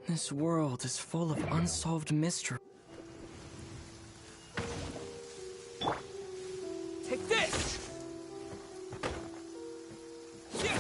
This world is full of unsolved mysteries. Take this! Yeah.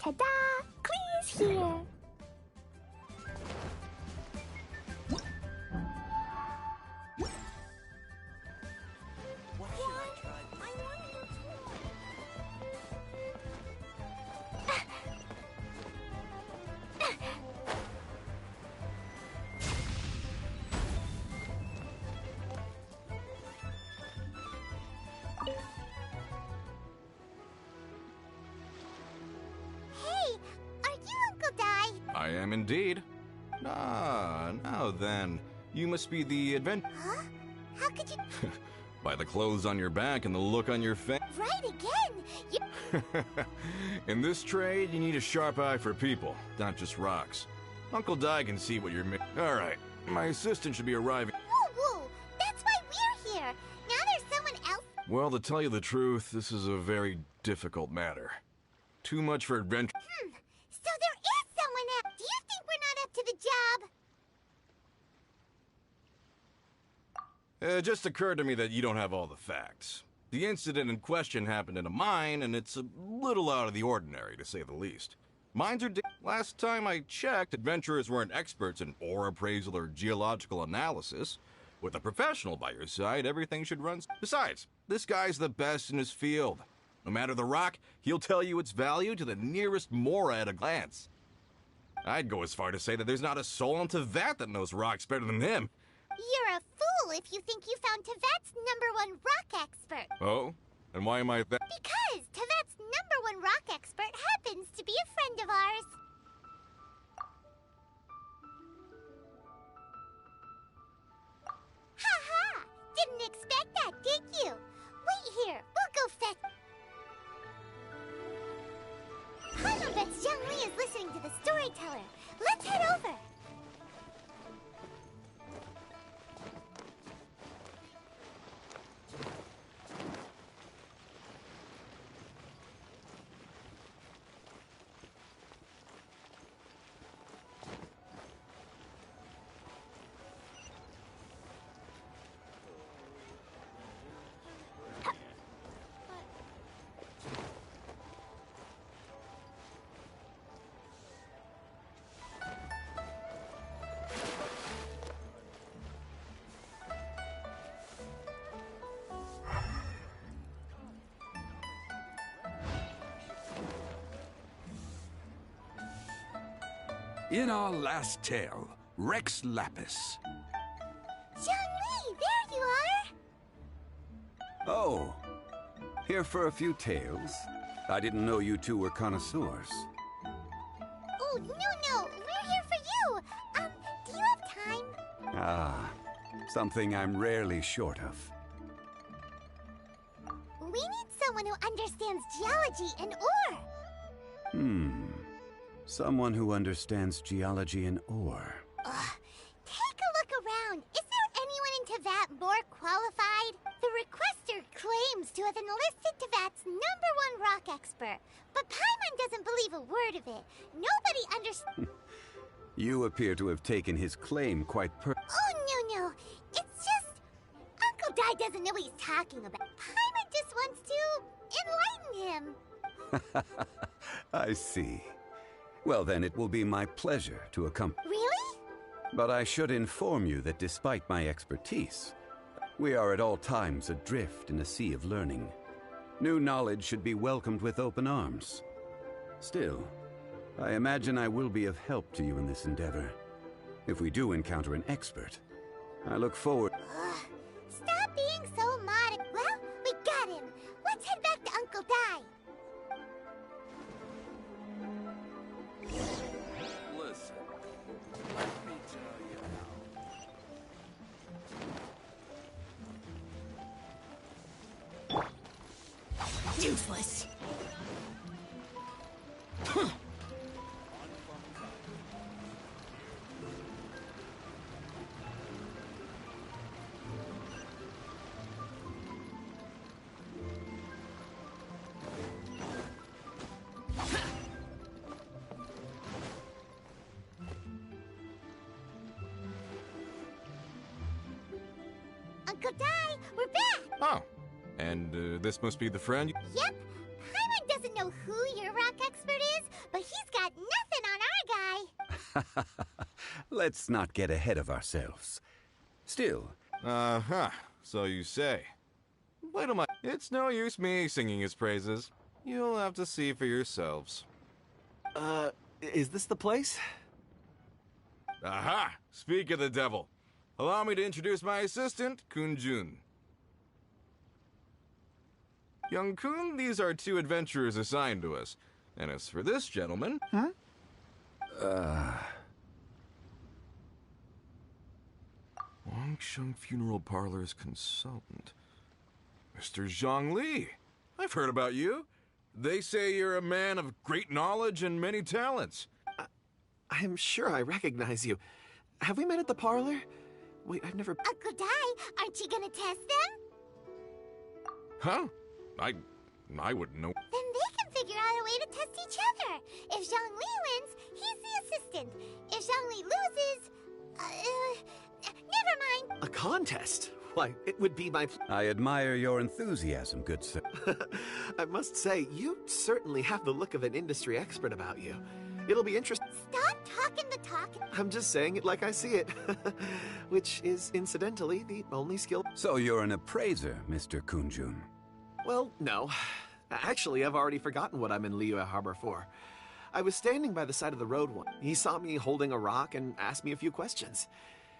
Ta-da! Clee's here! What should I try? I want to Hey! Are you Uncle Di? I am indeed. Ah, now then. You must be the adventurer. Huh? How could you... By the clothes on your back and the look on your face. Right again! You... In this trade, you need a sharp eye for people, not just rocks. Uncle Di can see what you're Alright, my assistant should be arriving. Woo-woo! That's why we're here! Now there's someone else... Well, to tell you the truth, this is a very difficult matter. Too much for adventure. So there is someone else! Do you think we're not up to the job? It just occurred to me that you don't have all the facts. The incident in question happened in a mine, and it's a little out of the ordinary, to say the least. Mines are last time I checked, adventurers weren't experts in ore appraisal or geological analysis. With a professional by your side, everything should run... Besides, this guy's the best in his field. No matter the rock, he'll tell you its value to the nearest mora at a glance. I'd go as far to say that there's not a soul on Teyvat that knows rocks better than him. You're a fool if you think you found Teyvat's #1 rock expert. Oh? And why am I that? Because Teyvat's #1 rock expert happens to be a friend of ours. Ha-ha! Didn't expect that, did you? Wait here, we'll go fetch... Paimon bets Zhang Li is listening to the storyteller. Let's head over. In our last tale, Rex Lapis. Zhang Li, there you are! Oh, here for a few tales? I didn't know you two were connoisseurs. Oh, no, we're here for you. Do you have time? Ah, something I'm rarely short of. We need someone who understands geology and ore. Someone who understands geology and ore. Take a look around. Is there anyone in Teyvat more qualified? The requester claims to have enlisted Teyvat's #1 rock expert, but Paimon doesn't believe a word of it. Nobody understands. You appear to have taken his claim quite Oh, no. It's just... Uncle Dai doesn't know what he's talking about. Paimon just wants to enlighten him. I see. Well, then it will be my pleasure to accompany. Really? But I should inform you that despite my expertise, we are at all times adrift in a sea of learning. New knowledge should be welcomed with open arms. Still, I imagine I will be of help to you in this endeavor. If we do encounter an expert, I look forward... Stop being so modest. Well, we got him. Let's head back to Uncle Dai. Listen, let me tell you how. Useless. Uncle Dai, we're back. Oh, and this must be the friend? Yep. Paimon doesn't know who your rock expert is, but he's got nothing on our guy. Let's not get ahead of ourselves. Still, So you say. Wait till my... It's no use me singing his praises. You'll have to see for yourselves. Is this the place? Aha! Speak of the devil. Allow me to introduce my assistant, Kun-jun. Young Kun, these are 2 adventurers assigned to us. And as for this gentleman... Wangsheng Funeral Parlor's consultant. Mr. Zhang Li. I've heard about you. They say you're a man of great knowledge and many talents. I'm sure I recognize you. Have we met at the parlor? Wait, I've never... Uncle Dai, aren't you gonna test them? Huh? I wouldn't know. Then they can figure out a way to test each other. If Zhang Li wins, he's the assistant. If Zhang Li loses... never mind. A contest? Why, it would be my... I admire your enthusiasm, good sir. I must say, you certainly have the look of an industry expert about you. It'll be interesting. Stop talking the talk. I'm just saying it like I see it. Which is, incidentally, the only skill... So you're an appraiser, Mr. Kun-jun. Well, no. Actually, I've already forgotten what I'm in Liyue Harbor for. I was standing by the side of the road once. He saw me holding a rock and asked me a few questions.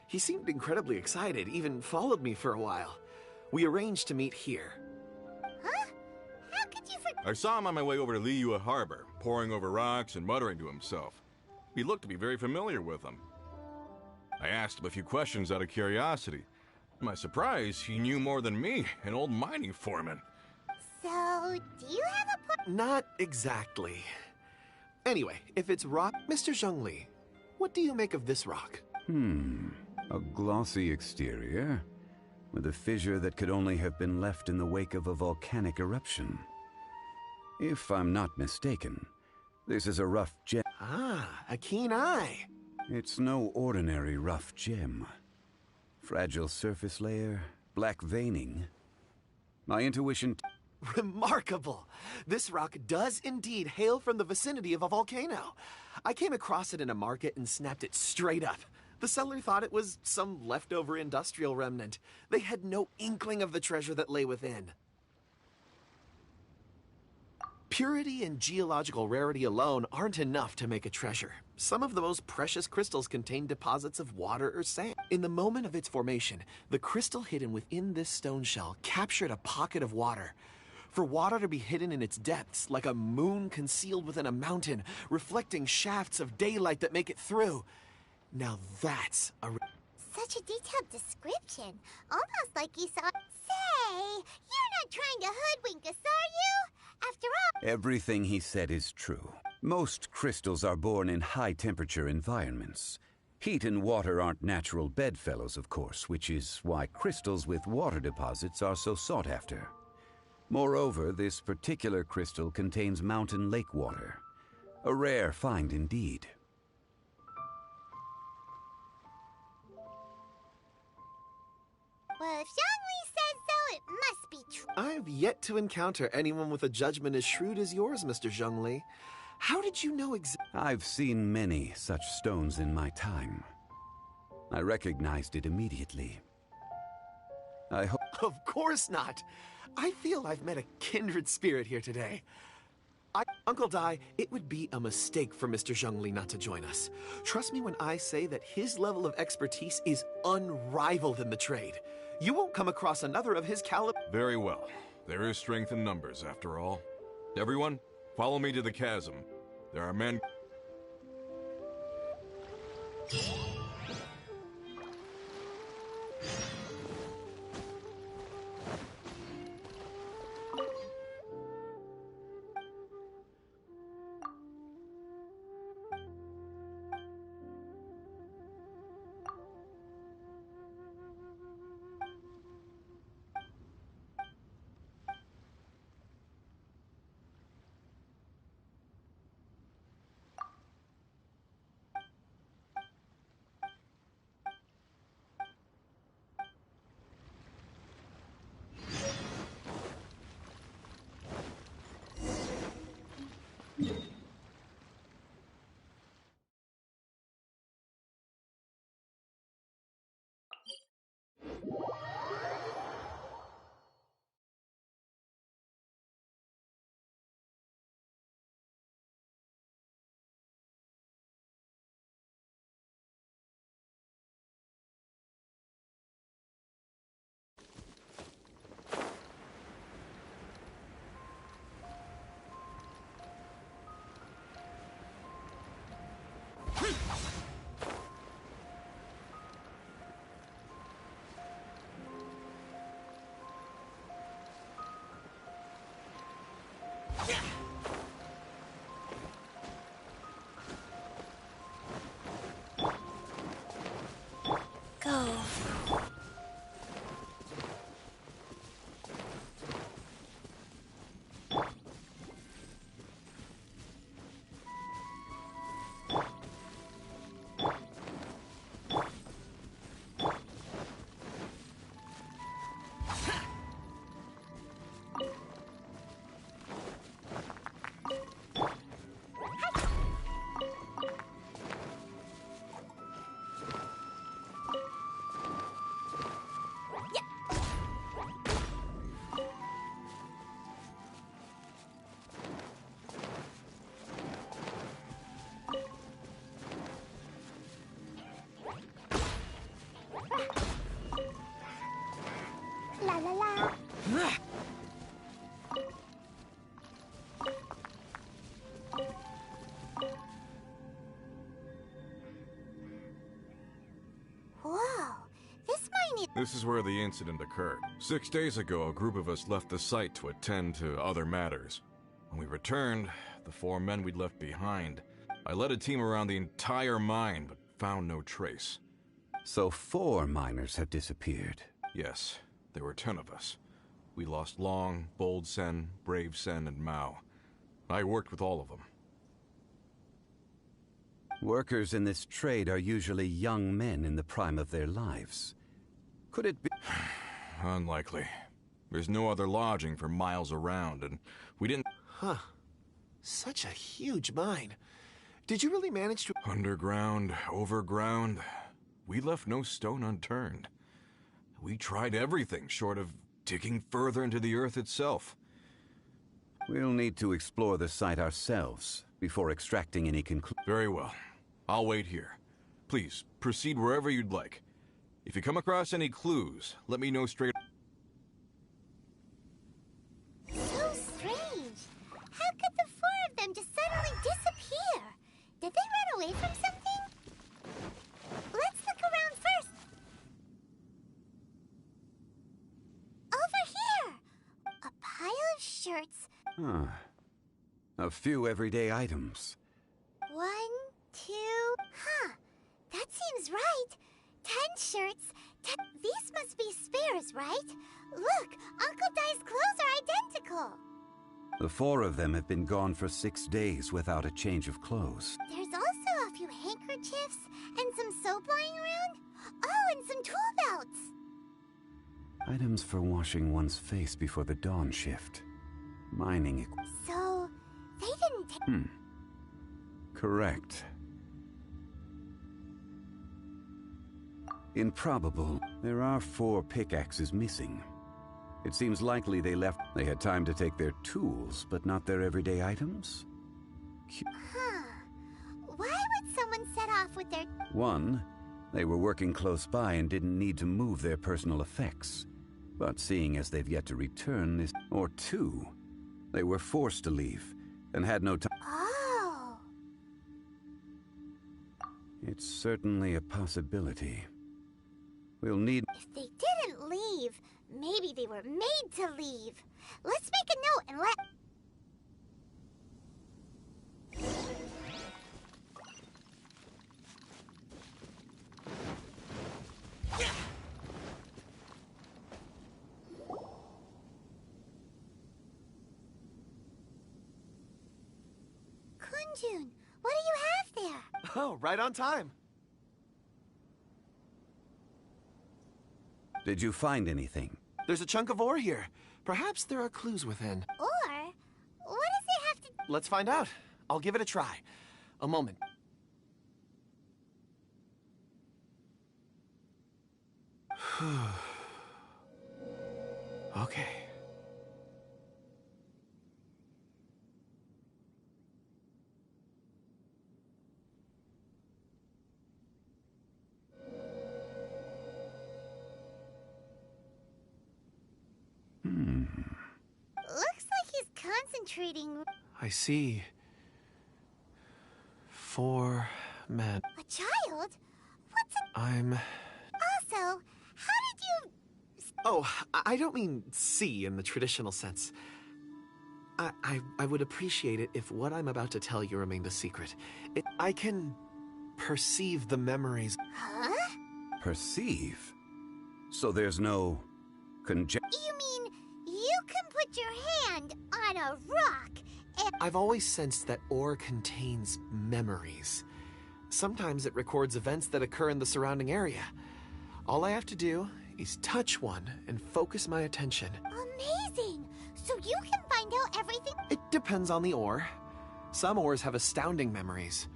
He seemed incredibly excited, even followed me for a while. We arranged to meet here. Huh? How could you forget? I saw him on my way over to Liyue Harbor, poring over rocks and muttering to himself. He looked to be very familiar with them. I asked him a few questions out of curiosity. To my surprise, he knew more than me, an old mining foreman. So, do you have a point? Not exactly. Anyway, if it's rock... Mr. Zhang Li, what do you make of this rock? A glossy exterior, with a fissure that could only have been left in the wake of a volcanic eruption. If I'm not mistaken, this is a rough gem. Ah, a keen eye. It's no ordinary rough gem. Fragile surface layer, black veining. My intuition... Remarkable! This rock does indeed hail from the vicinity of a volcano. I came across it in a market and snapped it straight up. The seller thought it was some leftover industrial remnant. They had no inkling of the treasure that lay within. Purity and geological rarity alone aren't enough to make a treasure. Some of the most precious crystals contain deposits of water or sand. In the moment of its formation, the crystal hidden within this stone shell captured a pocket of water. For water to be hidden in its depths, like a moon concealed within a mountain, reflecting shafts of daylight that make it through. Now that's a... Such a detailed description. Almost like you saw... Say, you're not trying to hoodwink us, are you? After all... Everything he said is true. Most crystals are born in high-temperature environments. Heat and water aren't natural bedfellows, of course, which is why crystals with water deposits are so sought after. Moreover, this particular crystal contains mountain lake water. A rare find indeed. Well, if Zhongli says so, it must be true. I've yet to encounter anyone with a judgment as shrewd as yours, Mr. Zhongli. How did you know I've seen many such stones in my time. I recognized it immediately. I hope... Of course not. I feel I've met a kindred spirit here today. Uncle Dai, it would be a mistake for Mr. Zhongli not to join us. Trust me when I say that his level of expertise is unrivaled in the trade. You won't come across another of his caliber. Very well. There is strength in numbers, after all. Everyone, follow me to the chasm. There are men... Go. La la la. Whoa, this mine is... This is where the incident occurred. 6 days ago, a group of us left the site to attend to other matters. When we returned, the 4 men we'd left behind, I led a team around the entire mine, but found no trace. So 4 miners have disappeared. Yes, there were 10 of us. We lost Long, Bold Sen, Brave Sen, and Mao. I worked with all of them. Workers in this trade are usually young men in the prime of their lives. Could it be... Unlikely. There's no other lodging for miles around, and we didn't... Huh. Such a huge mine. Did you really manage to... Underground, overground, we left no stone unturned. We tried everything short of digging further into the earth itself. We'll need to explore the site ourselves before extracting any conclusions. Very well. I'll wait here. Please, proceed wherever you'd like. If you come across any clues, let me know straight... So Huh. A few everyday items. 1, 2... Huh. That seems right. 10 shirts, 10... These must be spares, right? Look, Uncle Dai's clothes are identical. The 4 of them have been gone for 6 days without a change of clothes. There's also a few handkerchiefs and some soap lying around. Oh, and some tool belts. Items for washing one's face before the dawn shift. Mining equipment. So, they didn't take... Correct. Improbable. There are 4 pickaxes missing. It seems likely they had time to take their tools, but not their everyday items? Huh. Why would someone set off with their... 1, they were working close by and didn't need to move their personal effects. But seeing as they've yet to return this... Or 2, they were forced to leave and had no time. Oh. It's certainly a possibility. We'll need... If they didn't leave, maybe they were made to leave. Let's make a note and let... Kunjun, what do you have there? Oh, right on time. Did you find anything? There's a chunk of ore here. Perhaps there are clues within. Or, what does it have to... Let's find out. I'll give it a try. A moment. Okay. Looks like he's concentrating... I see. 4 men. A child? What's a... I'm... Also, how did you... Oh, I don't mean see in the traditional sense. I would appreciate it if what I'm about to tell you remained a secret. I can perceive the memories. Huh? Perceive? So there's no... You mean you can put your hand on a rock and... I've always sensed that ore contains memories. Sometimes it records events that occur in the surrounding area. All I have to do is touch one and focus my attention. Amazing! So you can find out everything... It depends on the ore. Some ores have astounding memories.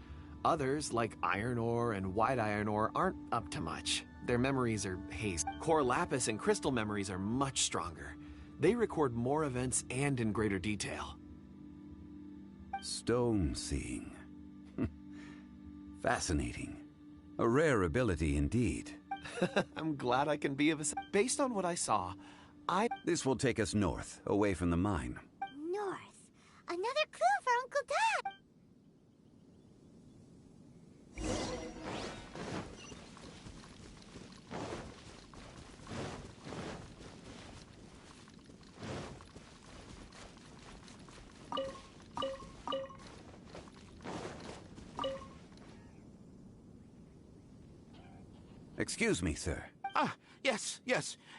Others, like iron ore and white iron ore, aren't up to much. Their memories are hazy. Core lapis and crystal memories are much stronger. They record more events and in greater detail. Stone seeing. Fascinating. A rare ability indeed. I'm glad I can be of assistance. Based on what I saw, This will take us north, away from the mine. North. Another clue for Uncle Dad. Excuse me, sir. Ah, yes.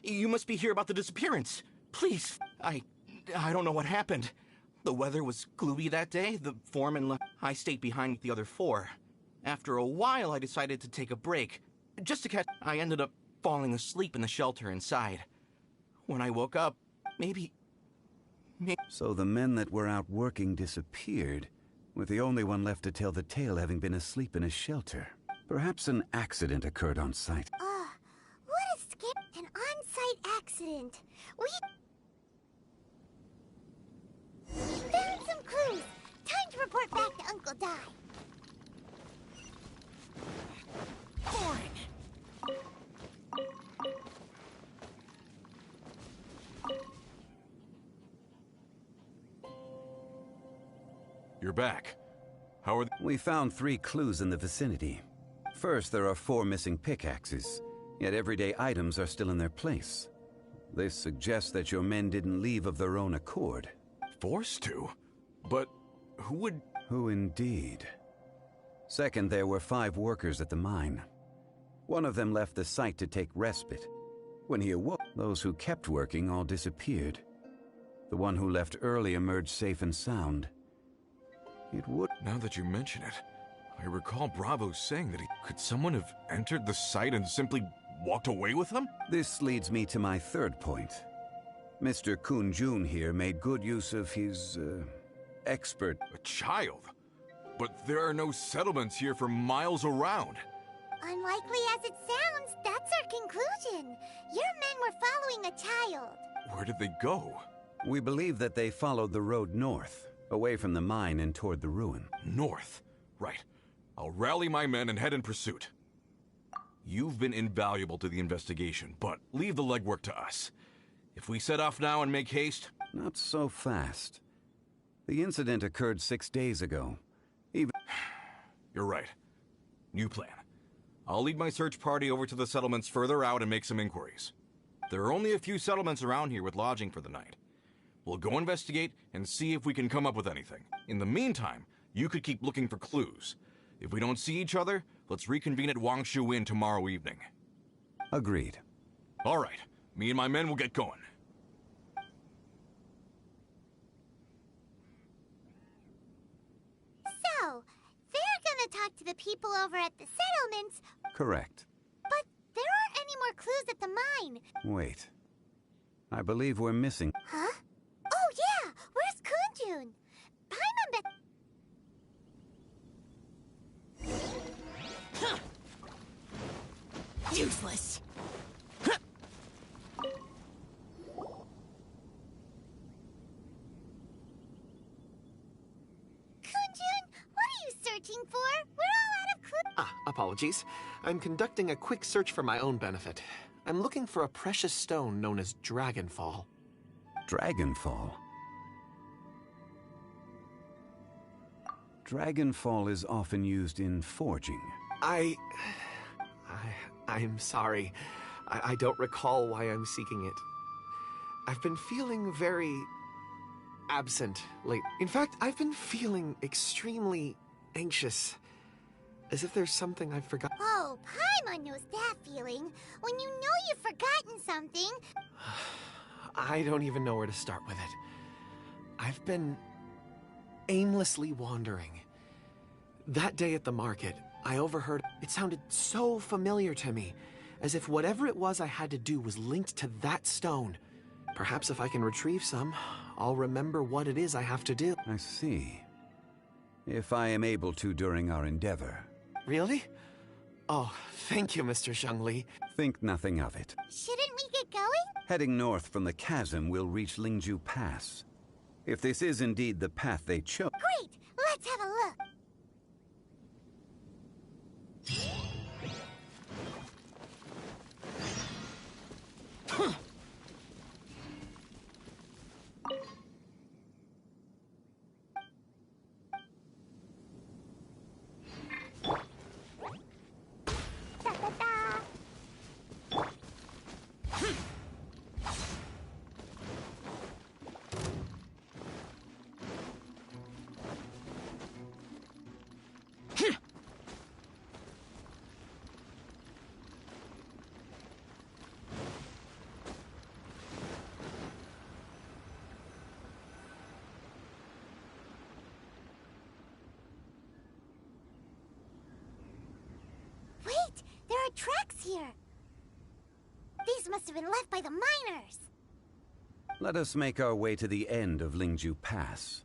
You must be here about the disappearance. Please, I don't know what happened. The weather was gloomy that day. The foreman left. I stayed behind with the other 4. After a while, I decided to take a break. Just to catch... I ended up falling asleep in the shelter inside. When I woke up, maybe... So the men that were out working disappeared, with the only one left to tell the tale having been asleep in a shelter. Perhaps an accident occurred on site. What a scare... An on-site accident. We found some clues. Time to report back to Uncle Dai. You're back. How are We found 3 clues in the vicinity. First, there are 4 missing pickaxes, yet everyday items are still in their place. This suggests that your men didn't leave of their own accord. Forced to? But who would... Who indeed? Second, there were 5 workers at the mine. One of them left the site to take respite. When he awoke, those who kept working all disappeared. The one who left early emerged safe and sound. It would... Now that you mention it, I recall Bravo saying that could someone have entered the site and simply walked away with them? This leads me to my third point. Mr. Kun-jun here made good use of his, expert... A child? But there are no settlements here for miles around. Unlikely as it sounds, that's our conclusion. Your men were following a child. Where did they go? We believe that they followed the road north, away from the mine and toward the ruin. North? Right. I'll rally my men and head in pursuit. You've been invaluable to the investigation, but leave the legwork to us. If we set off now and make haste... Not so fast. The incident occurred 6 days ago. You're right. New plan. I'll lead my search party over to the settlements further out and make some inquiries. There are only a few settlements around here with lodging for the night. We'll go investigate and see if we can come up with anything. In the meantime, you could keep looking for clues. If we don't see each other, let's reconvene at Wangshu Inn tomorrow evening. Agreed. All right. Me and my men will get going. So, they're gonna talk to the people over at the settlements, Correct. but there aren't any more clues at the mine. Wait. I believe we're missing... Huh? Oh yeah! Where's Kunjun? Paimon bet... Useless. Kunjun, what are you searching for? We're all out of clues. Apologies. I'm conducting a quick search for my own benefit. I'm looking for a precious stone known as Dragonfall. Dragonfall? Dragonfall is often used in forging. I'm sorry. I don't recall why I'm seeking it. I've been feeling very absent lately. In fact, I've been feeling extremely anxious. As if there's something I've forgotten. Oh, Paimon knows that feeling. When you know you've forgotten something. I don't even know where to start with it. I've been aimlessly wandering. That day at the market, I overheard... It sounded so familiar to me, as if whatever it was I had to do was linked to that stone. Perhaps if I can retrieve some, I'll remember what it is I have to do. I see. If I am able to during our endeavor. Really? Oh, thank you, Mr. Zhengli. Think nothing of it. Shouldn't we get going? Heading north from the chasm, we'll reach Lingju Pass. If this is indeed the path they chose... Great! Let's have a look. Wait! There are tracks here! These must have been left by the miners! Let us make our way to the end of Lingju Pass.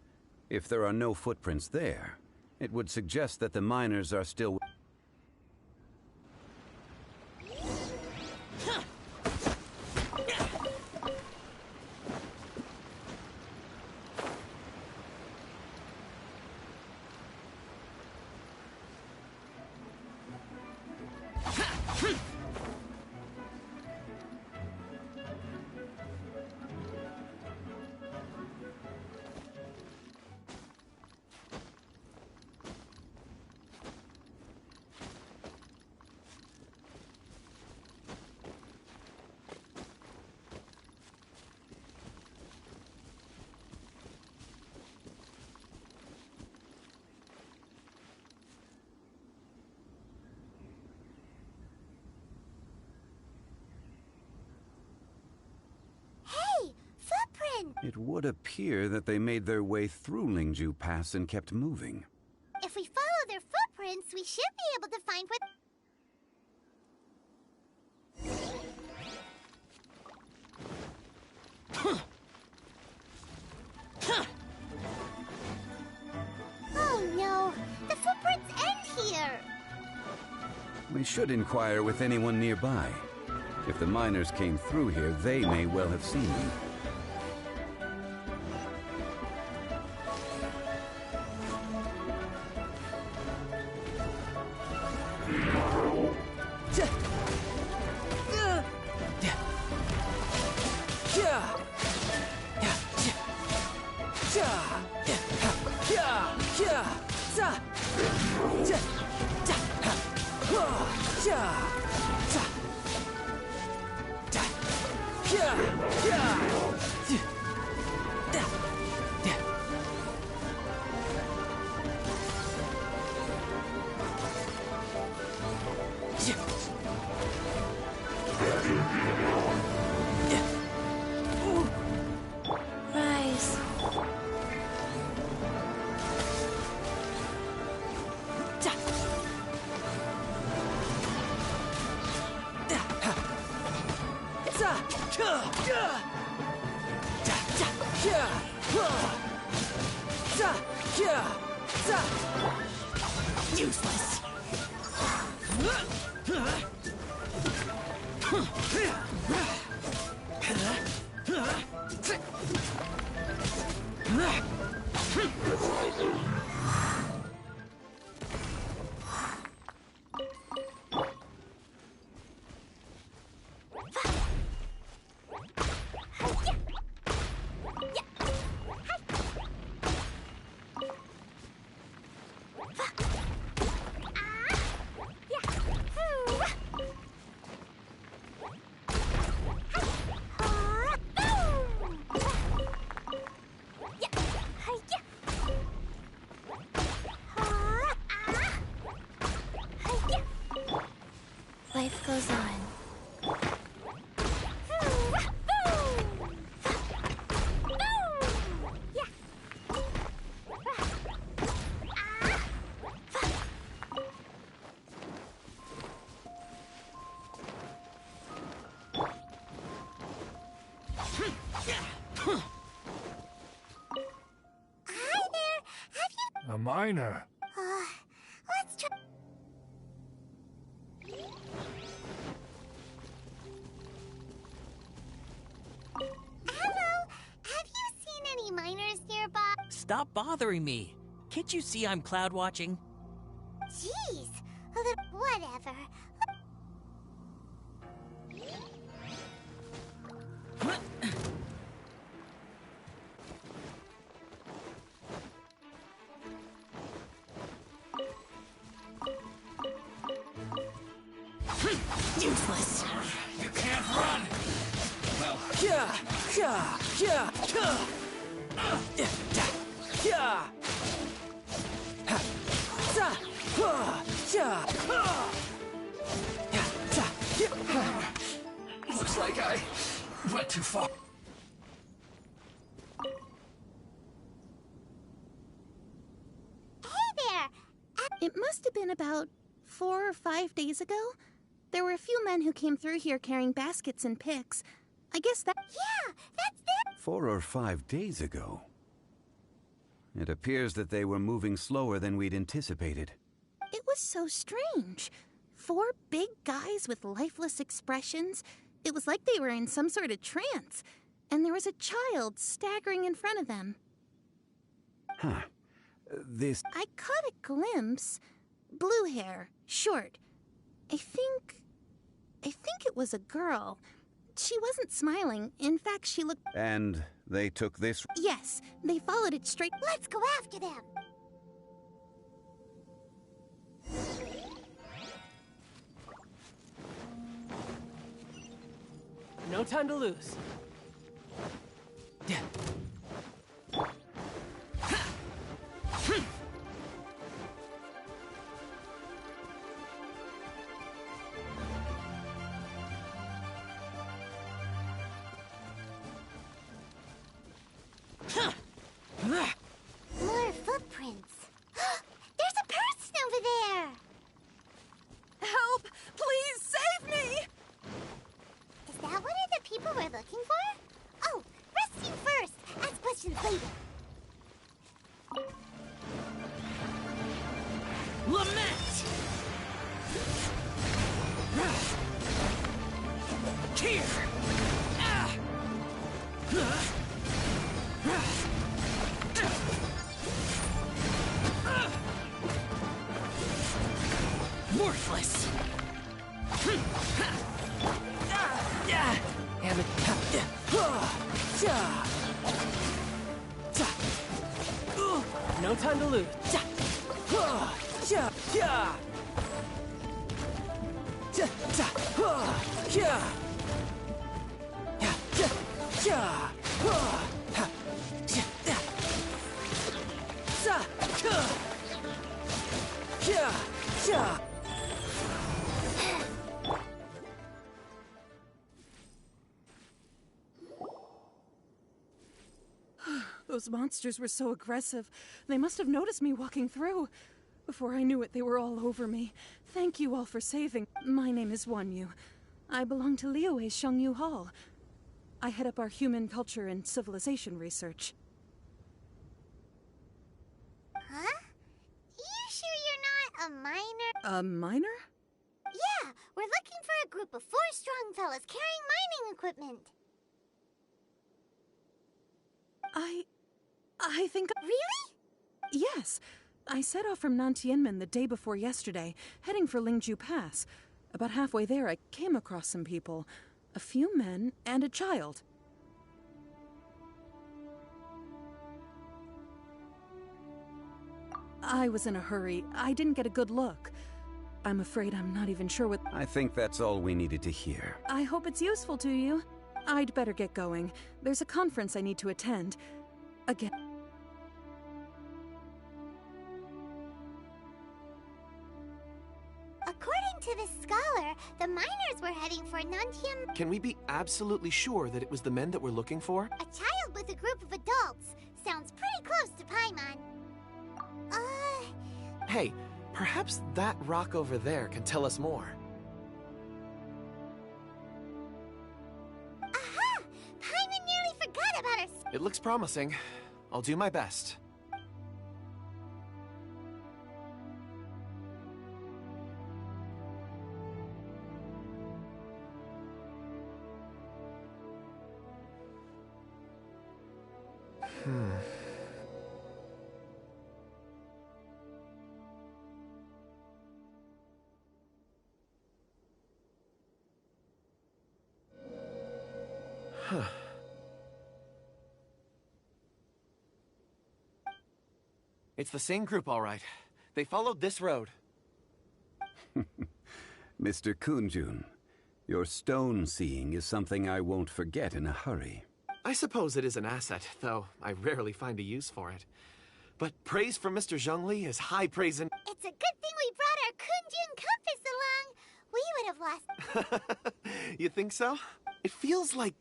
If there are no footprints there, it would suggest that the miners are still... It would appear that they made their way through Lingju Pass and kept moving. If we follow their footprints, we should be able to find what... Oh no! The footprints end here! We should inquire with anyone nearby. If the miners came through here, they may well have seen them. Rise. Useless. Life goes on. A miner. Let's try... Hello? Have you seen any miners nearby? Stop bothering me. Can't you see I'm cloud watching? Jeez. A little... Whatever. Useless. You can't run! Well, looks like I went too far. Hey there! It must have been about 4 or 5 days ago. There were a few men who came through here carrying baskets and picks. I guess that... Yeah, that's them! 4 or 5 days ago. It appears that they were moving slower than we'd anticipated. It was so strange. 4 big guys with lifeless expressions. It was like they were in some sort of trance. And there was a child staggering in front of them. Huh. This... I caught a glimpse. Blue hair, short. I think it was a girl. She wasn't smiling. In fact, she looked... And they took this... Yes, they followed it straight... Let's go after them! No time to lose. worthless. No time to lose. Those monsters were so aggressive. They must have noticed me walking through. Before I knew it, they were all over me. Thank you all for saving. My name is Wanyu. I belong to Liyue's Shangyu Hall. I head up our human culture and civilization research. Huh? You sure you're not a minor? A minor? Yeah, we're looking for a group of 4 strong fellas carrying mining equipment. I think... Really? Yes. I set off from Nantianmen the day before yesterday, heading for Lingju Pass. About halfway there, I came across some people. A few men and a child. I was in a hurry. I didn't get a good look. I'm afraid I'm not even sure what... I think that's all we needed to hear. I hope it's useful to you. I'd better get going. There's a conference I need to attend. Again... According to this scholar, the miners were heading for Nantian. Can we be absolutely sure that it was the men that we're looking for? A child with a group of adults. Sounds pretty close to Paimon. Hey, perhaps that rock over there can tell us more. Aha! Paimon nearly forgot about us. It looks promising. I'll do my best. It's the same group, all right. They followed this road. Mr. Kunjun, your stone seeing is something I won't forget in a hurry. I suppose it is an asset, though I rarely find a use for it. But praise from Mr. Zhongli is high praise in... It's a good thing we brought our Kunjun compass along. We would have lost... You think so? It feels like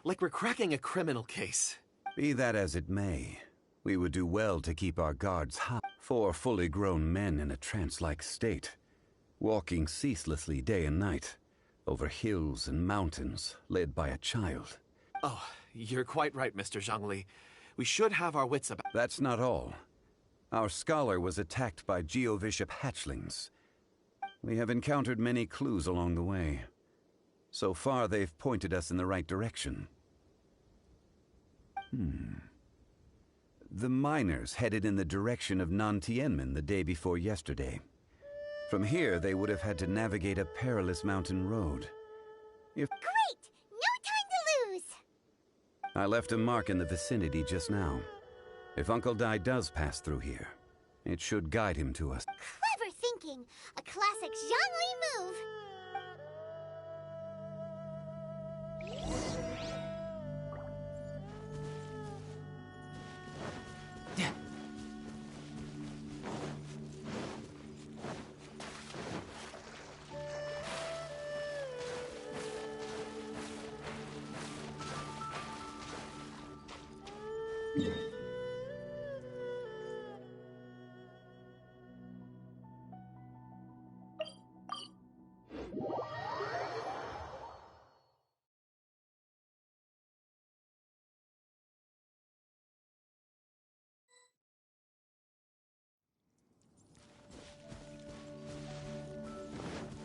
we're cracking a criminal case. Be that as it may, we would do well to keep our guards high. 4 fully grown men in a trance-like state, walking ceaselessly day and night, over hills and mountains, led by a child. Oh, you're quite right, Mr. Zhongli. We should have our wits about... That's not all. Our scholar was attacked by Geovishap hatchlings. We have encountered many clues along the way. So far, they've pointed us in the right direction. The miners headed in the direction of Nantianmen the day before yesterday. From here, they would have had to navigate a perilous mountain road. Great! No time to lose! I left a mark in the vicinity just now. If Uncle Dai does pass through here, it should guide him to us. Clever thinking! A classic Zhongli move!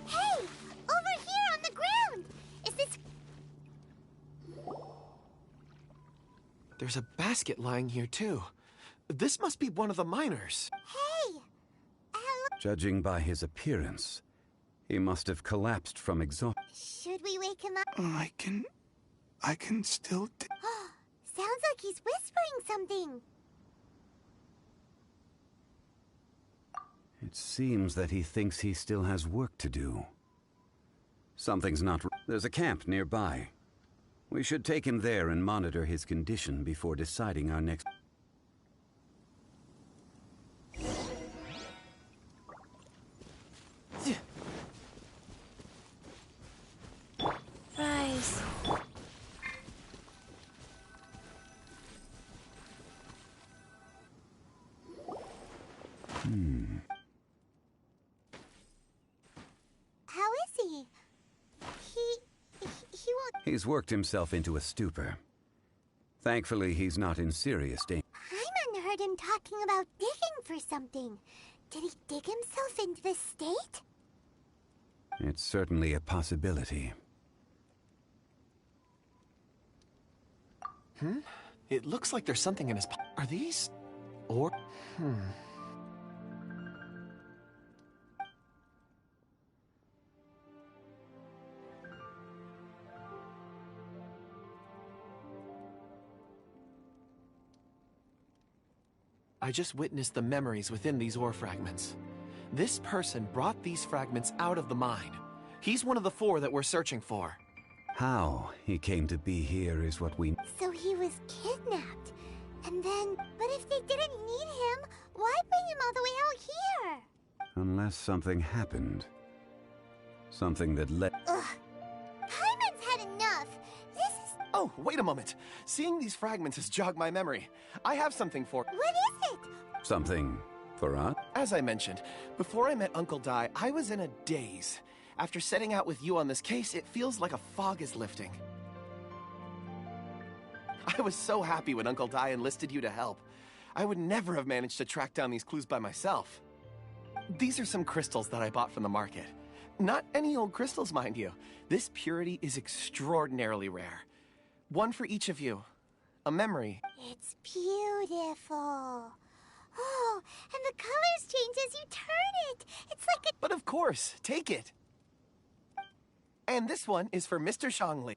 Hey! Over here on the ground! Is this... There's a basket lying here, too. This must be one of the miners. Hey! Hello? Judging by his appearance, He must have collapsed from exhaustion. Should we wake him up? I can still... Sounds like he's whispering something. It seems that he thinks he still has work to do. Something's not... There's a camp nearby. We should take him there and monitor his condition before deciding our next... Rise. How is he? He won't... He's worked himself into a stupor. Thankfully, he's not in serious danger. Paimon heard him talking about digging for something. Did he dig himself into this state? It's certainly a possibility. It looks like there's something in his Are these... or... I just witnessed the memories within these ore fragments. This person brought these fragments out of the mine. He's one of the 4 that we're searching for. How he came to be here is what we... So he was kidnapped. And then... But if they didn't need him, why bring him all the way out here? Unless something happened. Something that led... Ugh. Paimon's had enough. This is... Oh, wait a moment. Seeing these fragments has jogged my memory. I have something for... What is it? Something for us? As I mentioned, before I met Uncle Dai, I was in a daze. After setting out with you on this case, it feels like a fog is lifting. I was so happy when Uncle Dai enlisted you to help. I would never have managed to track down these clues by myself. These are some crystals that I bought from the market. Not any old crystals, mind you. This purity is extraordinarily rare. One for each of you. A memory. It's beautiful. Oh, and the colors change as you turn it. It's like a... But of course, take it. And this one is for Mr. Shangli.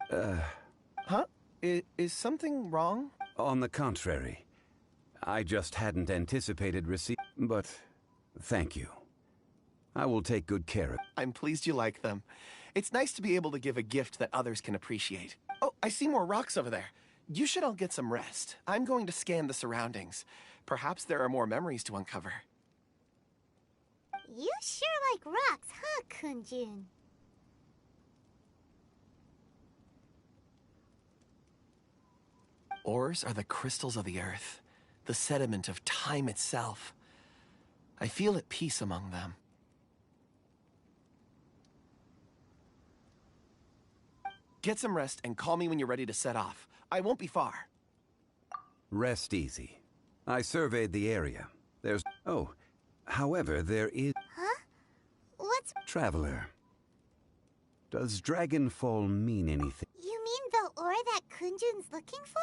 Huh? Is something wrong? On the contrary. I just hadn't anticipated receipt, but thank you. I will take good care of it. I'm pleased you like them. It's nice to be able to give a gift that others can appreciate. Oh, I see more rocks over there. You should all get some rest. I'm going to scan the surroundings. Perhaps there are more memories to uncover. You sure like rocks, huh, Kunjun? Ores are the crystals of the earth, the sediment of time itself. I feel at peace among them. Get some rest and call me when you're ready to set off. I won't be far. Rest easy. I surveyed the area. There's... Oh, however, there is... Huh? What's... Traveler. Does Dragonfall mean anything? You mean the ore that Kunjun's looking for?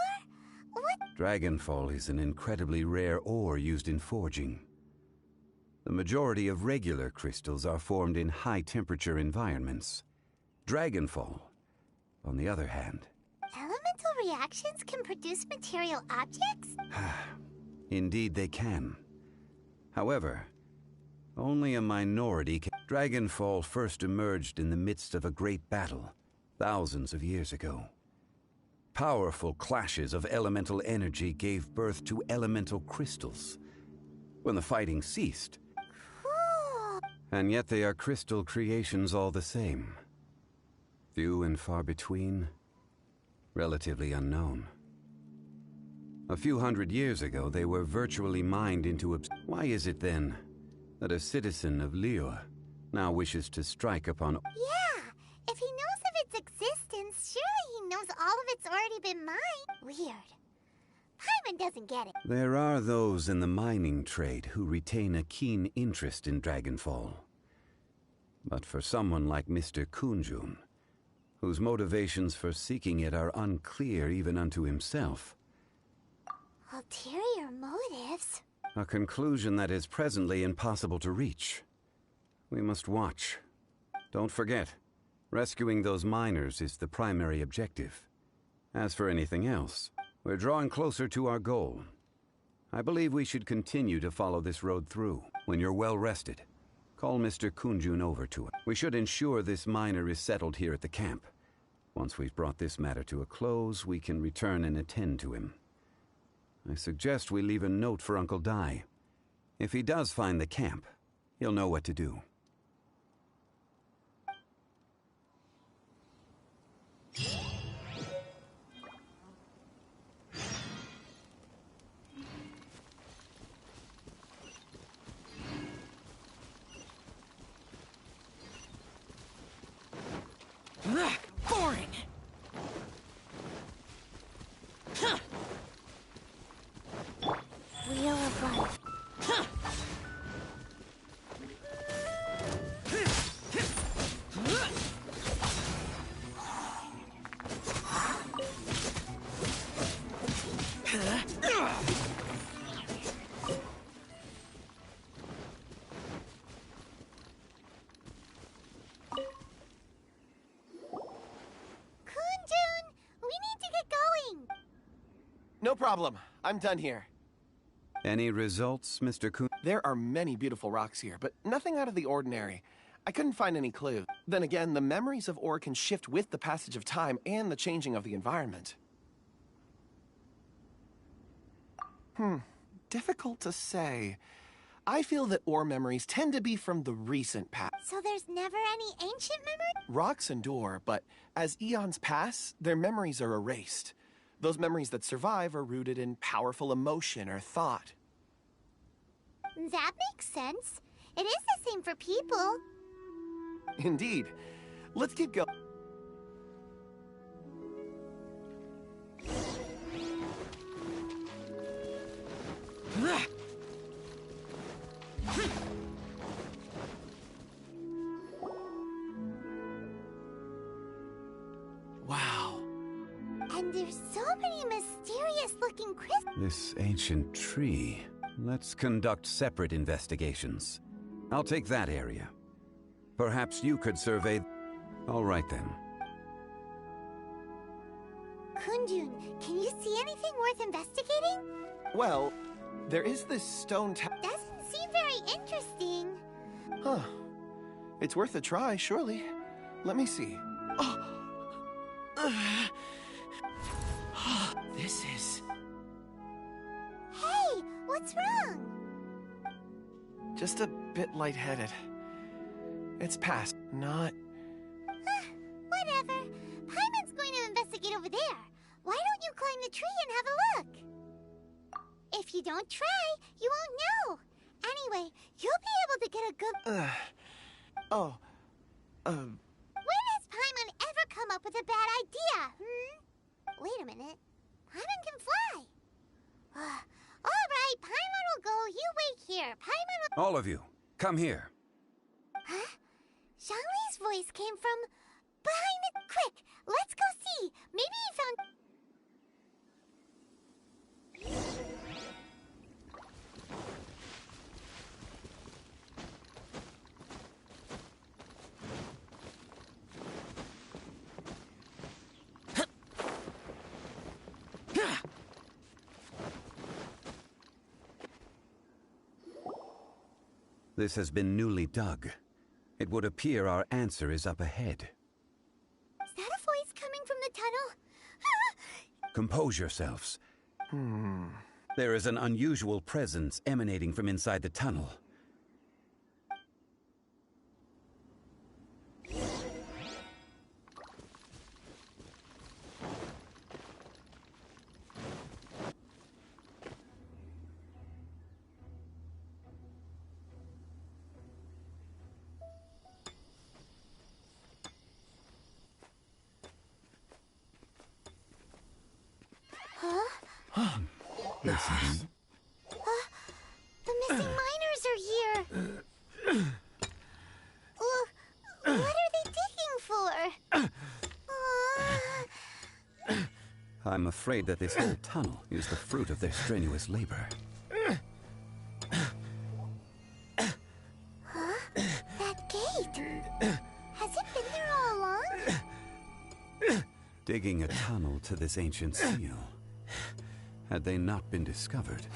What? Dragonfall is an incredibly rare ore used in forging. The majority of regular crystals are formed in high-temperature environments. Dragonfall, on the other hand... Elemental reactions can produce material objects? Indeed they can. However, only a minority can... Dragonfall first emerged in the midst of a great battle, thousands of years ago. Powerful clashes of elemental energy gave birth to elemental crystals. When the fighting ceased... Cool. And yet they are crystal creations all the same. Few and far between, relatively unknown. A few hundred years ago, they were virtually mined into Why is it then that a citizen of Liyue now wishes to strike upon... Yeah, if he knows of its existence, surely he knows all of it's already been mined. Weird. Paimon doesn't get it. There are those in the mining trade who retain a keen interest in Dragonfall. But for someone like Mr. Kunjun, whose motivations for seeking it are unclear even unto himself... Ulterior motives? A conclusion that is presently impossible to reach. We must watch. Don't forget, rescuing those miners is the primary objective. As for anything else, we're drawing closer to our goal. I believe we should continue to follow this road through. When you're well rested, call Mr. Kunjun over to us. We should ensure this miner is settled here at the camp. Once we've brought this matter to a close, we can return and attend to him. I suggest we leave a note for Uncle Dai. If he does find the camp, he'll know what to do. Ugh, boring! Huh. Wheel of Life. Huh. Kunjun, we need to get going. No problem. I'm done here. Any results, Mr. Kun? There are many beautiful rocks here, but nothing out of the ordinary. I couldn't find any clue. Then again, the memories of ore can shift with the passage of time and the changing of the environment. Difficult to say. I feel that ore memories tend to be from the recent past. So there's never any ancient memory? Rocks endure, but as eons pass, their memories are erased. Those memories that survive are rooted in powerful emotion or thought. That makes sense. It is the same for people. Indeed. Let's keep going. Wow. And there's so many mysterious-looking crystals. This ancient tree. Let's conduct separate investigations. I'll take that area. Perhaps you could survey... All right then. Kunjun, can you see anything worth investigating? Well, there is this stone Doesn't seem very interesting. Huh. It's worth a try, surely. Let me see. This is... Hey, what's wrong? just a bit lightheaded. It's past, not... Whatever. Paimon's going to investigate over there. Why don't you climb the tree and have a look? If you don't try, you won't know. Anyway, you'll be able to get a good... When has Paimon ever come up with a bad idea, Wait a minute. Paimon can fly. All right, Paimon will go. You wait here. Paimon will... All of you, come here. Huh? Zhongli's voice came from behind the... Quick, let's go see. Maybe he found... This has been newly dug. It would appear our answer is up ahead. Is that a voice coming from the tunnel? Compose yourselves. There is an unusual presence emanating from inside the tunnel. Listen. The missing miners are here. What are they digging for? I'm afraid that this whole tunnel is the fruit of their strenuous labor. That gate. Has Digging a tunnel to this ancient seal. Had they not been discovered,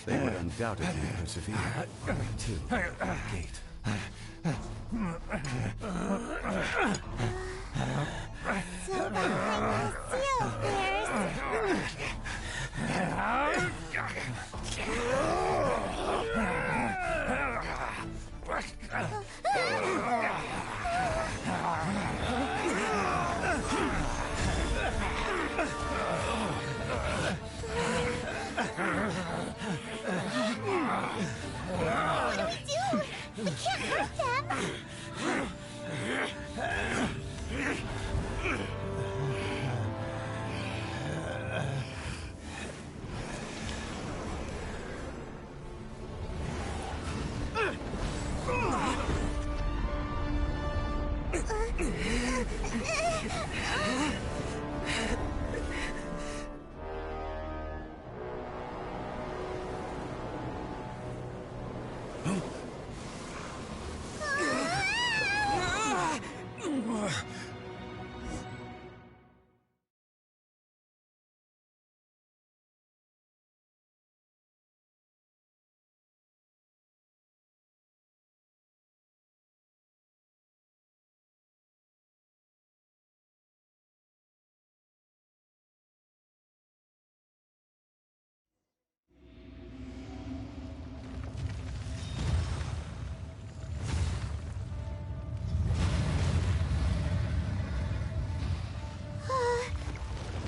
they would undoubtedly persevere to the gate. So behind the seal, there's... What do we do? We can't hurt them.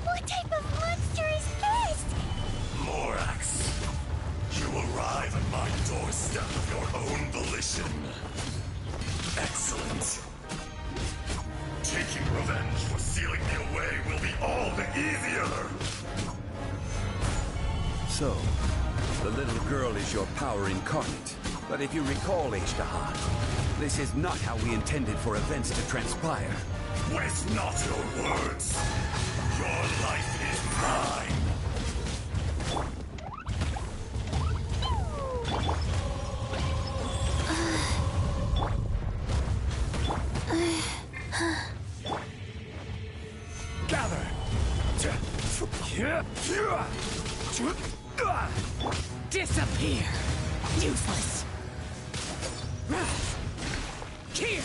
What type of monster is this? Morax, you arrive at my doorstep of your own volition. Excellent. Taking revenge for sealing me away will be all the easier. So, the little girl is your power incarnate. But if you recall, Ishtahan, this is not how we intended for events to transpire. Waste not your words. Your life is mine. Gather! Disappear! Useless! Here!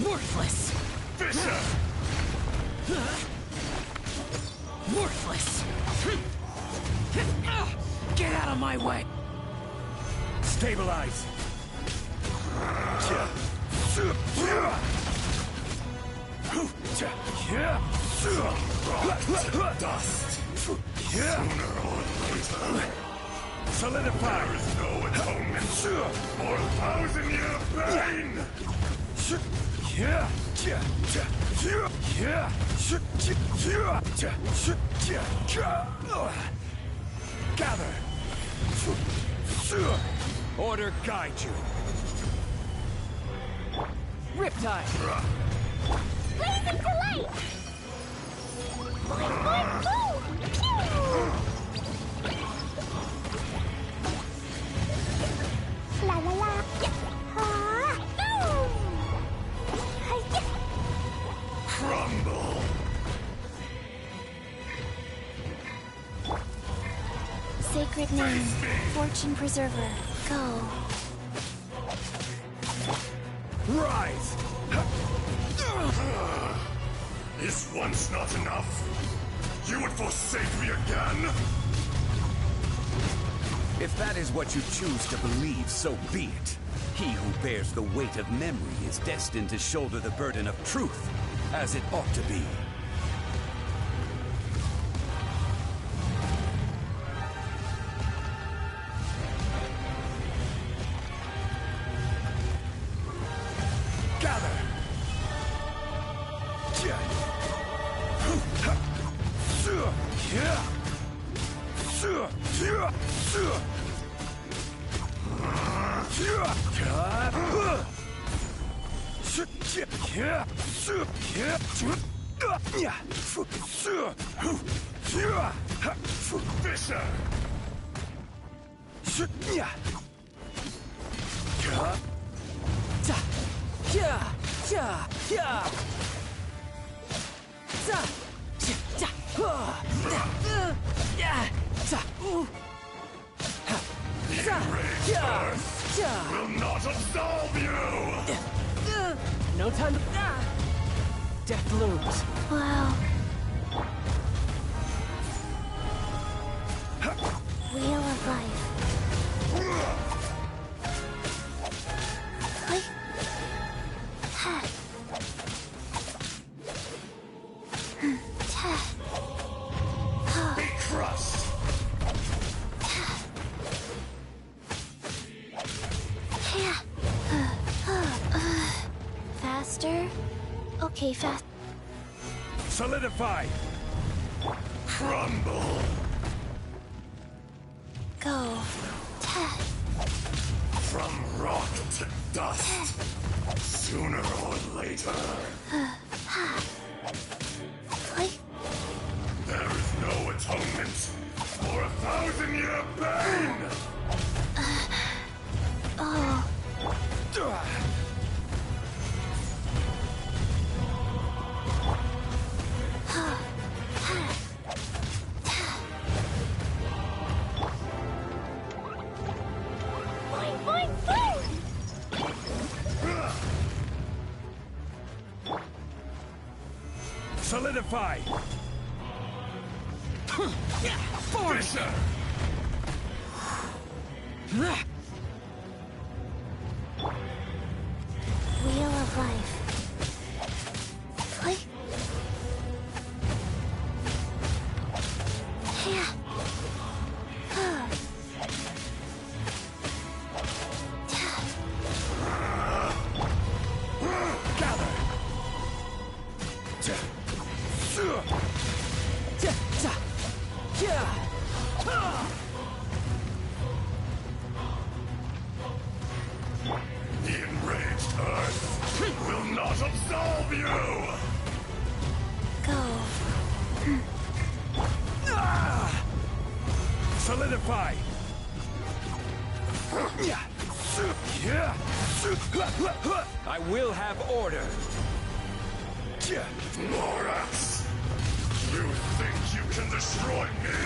Worthless! Fisher! Worthless! Get out of my way! Stabilize. Dust! Sooner or later. Solidify. There is no atonement for 1,000-year pain! Gather. Order guide you. Riptide! Blazing delight! Boing, boing, boom! Pew! La la la! Ha! Boom! Hi-ya! Crumble! Sacred name, fortune preserver, go. Rise. Is once not enough? You would forsake me again? If that is what you choose to believe, so be it. He who bears the weight of memory is destined to shoulder the burden of truth, as it ought to be. Gather. Fisher! Will not absolve you! No time to... Death looms. Wow. Wheel of Life. Click. Ha. Ta. Ha. Be crushed! Yeah. Faster? Okay, fast. Solidify! Crumble! Go. Ta. From rock to dust! Sooner or later! Click. There is no atonement for 1,000-year pain! Oh. Boing, boing, boing! Solidify! Fisher! Wheel of Life. Click. Yeah. Gather! The enraged earth will not absolve you! Go. Solidify! I will have order! Morax! You think you can destroy me?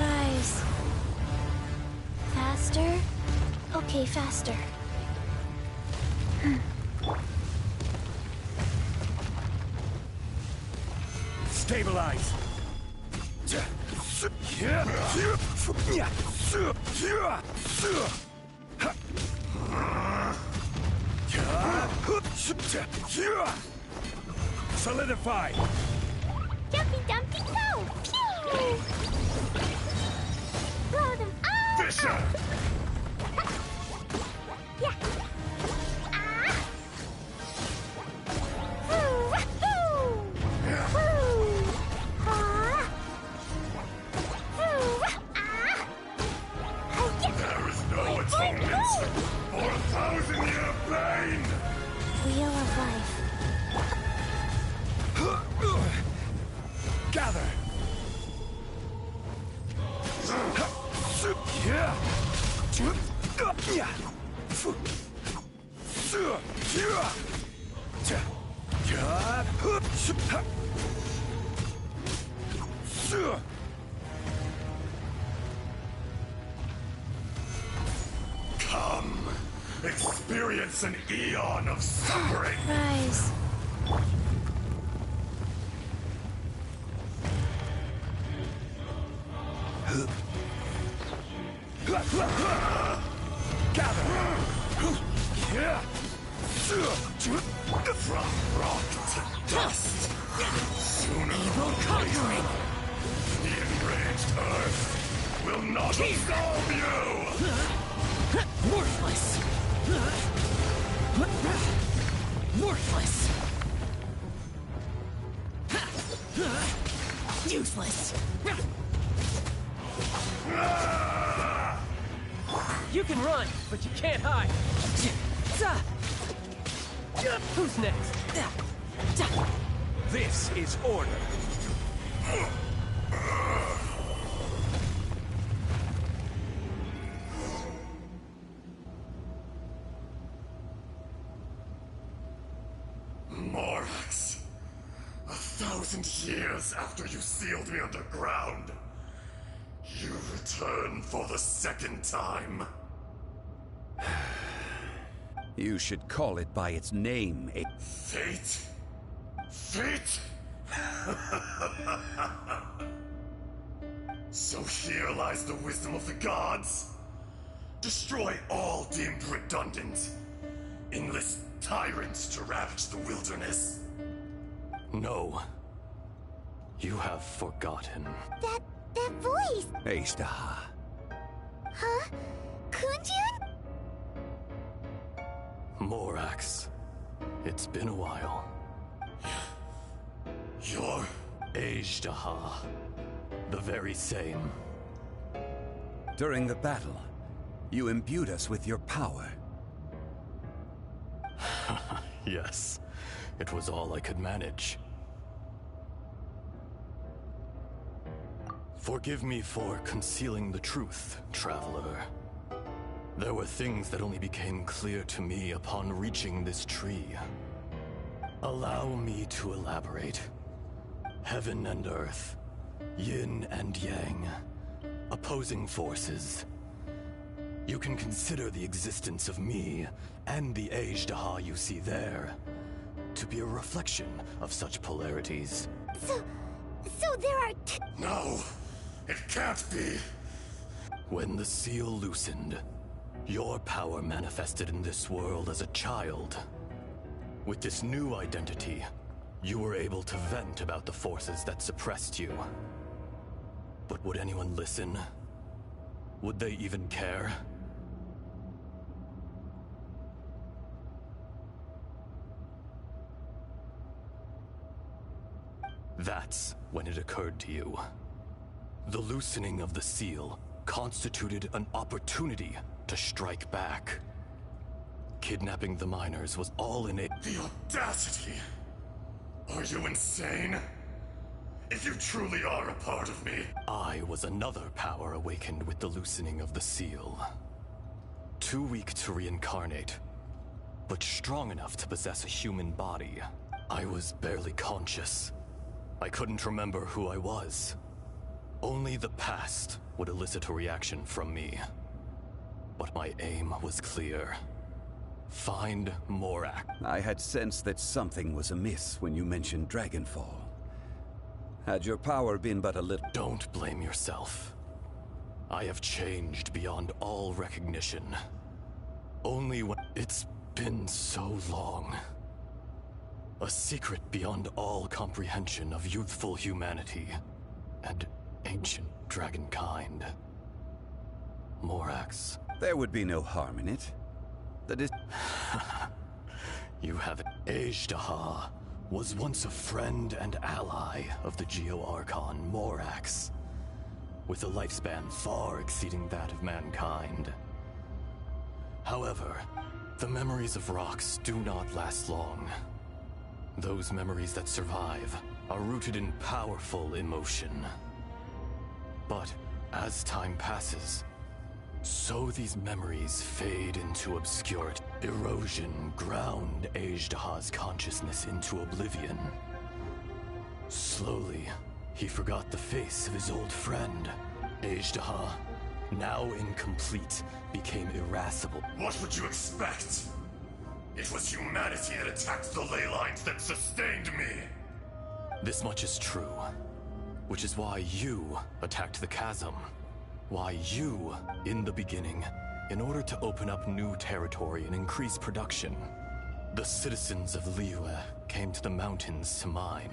Rise. Faster? Okay, faster. Stabilize! Solidify! Jumpy Dumpty Go! Pew! Blow them up! Fisher! Yeah! Ah! Woo! Wahoo! Woo! Ah! Woo! Ah! Hi-ya! There is no atonement for 1,000-year pain! Wheel of Life. Gather! Come, experience an eon of suffering! Rise. From rock to dust! Sooner or later, the enraged earth will not absolve you! Worthless! Worthless! Useless! You can run, but you can't hide! Who's next? This is order. Morax, 1,000 years after you sealed me underground, you return for the second time. You should call it by its name, Fate? Fate? So here lies the wisdom of the gods. Destroy all deemed redundant. Enlist tyrants to ravage the wilderness. No. You have forgotten. That voice! Ashtaha. Huh? Kunjun? Morax. It's been a while. You're... Ajdaha. The very same. During the battle, you imbued us with your power. Yes. It was all I could manage. Forgive me for concealing the truth, traveler. There were things that only became clear to me upon reaching this tree. Allow me to elaborate. Heaven and earth, yin and yang, opposing forces. You can consider the existence of me and the Ajdaha you see there to be a reflection of such polarities. So there are No, it can't be. When the seal loosened, your power manifested in this world as a child. With this new identity, you were able to vent about the forces that suppressed you. But would anyone listen? Would they even care? That's when it occurred to you. The loosening of the seal constituted an opportunity to strike back. Kidnapping the miners was all in it. The audacity! Are you insane? If you truly are a part of me... I was another power awakened with the loosening of the seal. Too weak to reincarnate, but strong enough to possess a human body. I was barely conscious. I couldn't remember who I was. Only the past would elicit a reaction from me. But my aim was clear. Find Morak. I had sensed that something was amiss when you mentioned Dragonfall. Had your power been but a little... Don't blame yourself. I have changed beyond all recognition. Only when... It's been so long. A secret beyond all comprehension of youthful humanity and ancient dragonkind. Morax. There would be no harm in it. That is... You have it. Ajdaha was once a friend and ally of the Geo-Archon Morax, with a lifespan far exceeding that of mankind. However, the memories of rocks do not last long. Those memories that survive are rooted in powerful emotion. But as time passes, so these memories fade into obscurity. Erosion ground Ajdaha's consciousness into oblivion. Slowly, he forgot the face of his old friend. Ajdaha, now incomplete, became irascible. What would you expect? It was humanity that attacked the ley lines that sustained me. This much is true, which is why you attacked the chasm. Why you, in the beginning, in order to open up new territory and increase production. The citizens of Liyue came to the mountains to mine.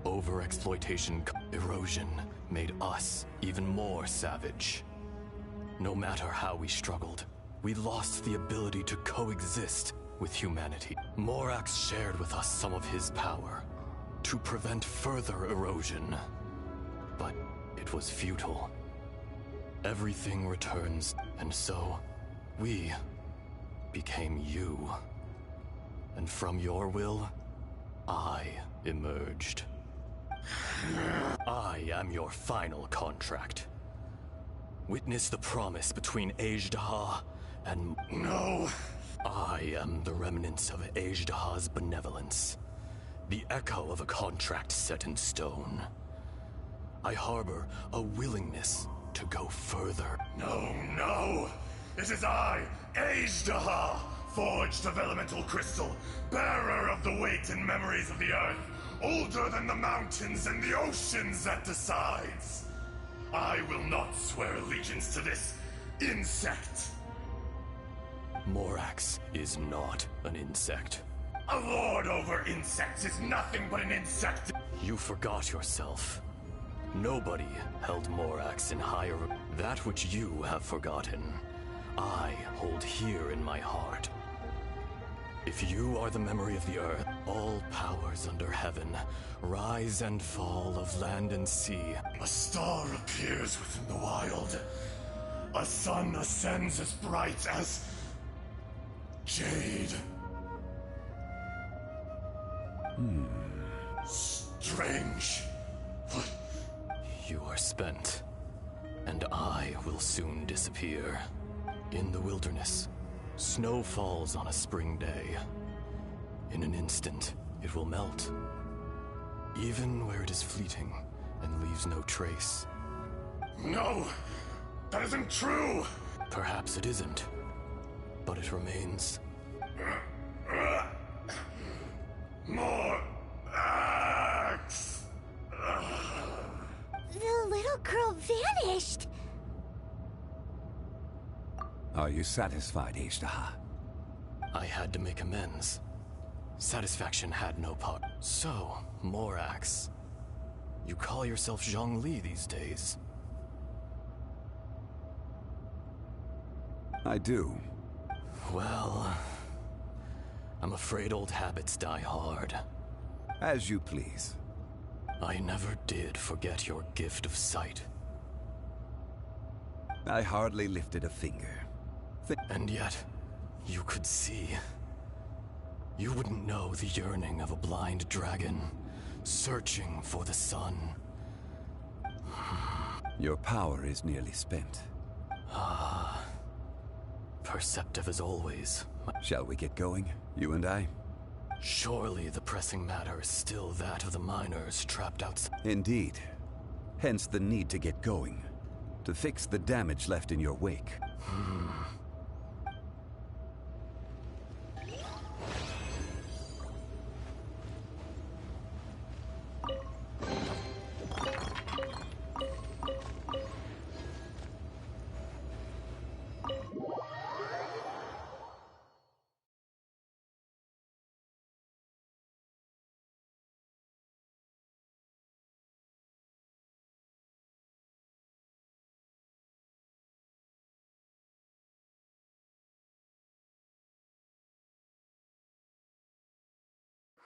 Overexploitation, erosion made us even more savage. No matter how we struggled, we lost the ability to coexist with humanity. Morax shared with us some of his power to prevent further erosion, but it was futile. Everything returns, and so we became you. And from your will, I emerged. I am your final contract. Witness the promise between Ajdaha and... No! I am the remnants of Ajdaha's benevolence. The echo of a contract set in stone. I harbor a willingness to go further. No, no! It is I, Ajdaha, forged of elemental crystal, bearer of the weight and memories of the earth, older than the mountains and the oceans that decides. I will not swear allegiance to this insect. Morax is not an insect. A lord over insects is nothing but an insect. You forgot yourself. Nobody held Morax in higher... That which you have forgotten, I hold here in my heart. If you are the memory of the earth, all powers under heaven, rise and fall of land and sea. A star appears within the wild. A sun ascends as bright as... jade. Strange. You are spent, and I will soon disappear. In the wilderness, snow falls on a spring day. In an instant, it will melt. Even where it is fleeting and leaves no trace. No! That isn't true! Perhaps it isn't, but it remains. More axe! The little girl vanished! Are you satisfied, Ajdaha? I had to make amends. Satisfaction had no part. So, Morax, you call yourself Zhongli these days? I do. Well, I'm afraid old habits die hard. As you please. I never did forget your gift of sight. I hardly lifted a finger. And yet, you could see. You wouldn't know the yearning of a blind dragon, searching for the sun. Your power is nearly spent. Perceptive as always. Shall we get going, you and I? Surely the pressing matter is still that of the miners trapped outside. Indeed. Hence the need to get going. To fix the damage left in your wake.